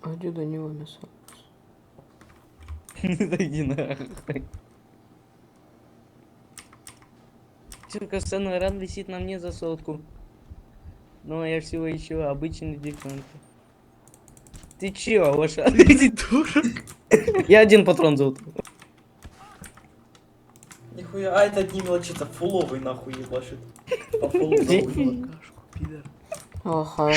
А где Данила написал? Да иди нахуй. Сука, Сан-Лоран висит на мне за сотку. Ну, а я всего еще обычный дикант. Ты чё, лошадь? Дурак. Я один патрон золотой. Нихуя, а это не мелочится, фуловый нахуй ебашит. По фулу залупил. Ага.